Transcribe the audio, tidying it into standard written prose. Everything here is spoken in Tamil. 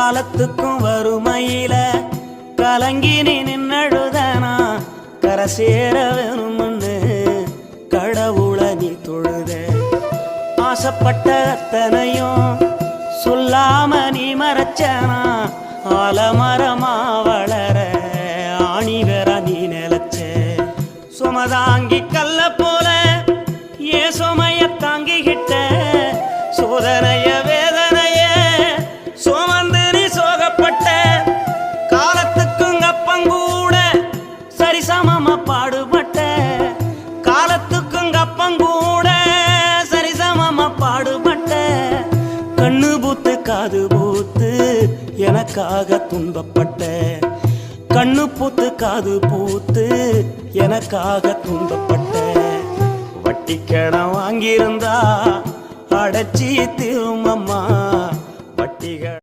காலத்துக்கும் வறுமையில கலங்கி நீ நின்னழுதனா கரை சேர வேணும்னு கடவுளை நீ தொழுத. ஆசைப்பட்ட அத்தனையும் சொல்லாம நீ மறைச்சனா ஆலமரமா வளர ஆணி வேற நீ நிலச்ச. சுமதாங்கி கல்ல போல ஏ சுமைய தாங்கிக்கிட்ட சோதனைய வேதனைய சுமந்து நீ சோகப்பட்ட. காலத்துக்கும் அப்பங்கூட சரிசமமா பாடுபட்ட. காலத்துக்கும் அப்பங்கூட சரிசமமா பாடுபட்ட. கண்ணு பூத்து காது பூத்து எனக்காக துன்பப்பட்ட. கண்ணு பூத்து காது பூத்து எனக்காக துன்பப்பட்ட. வட்டி கடன் வாங்கியிருந்தா அடைச்சி திரும்பம்மா வட்டிகள்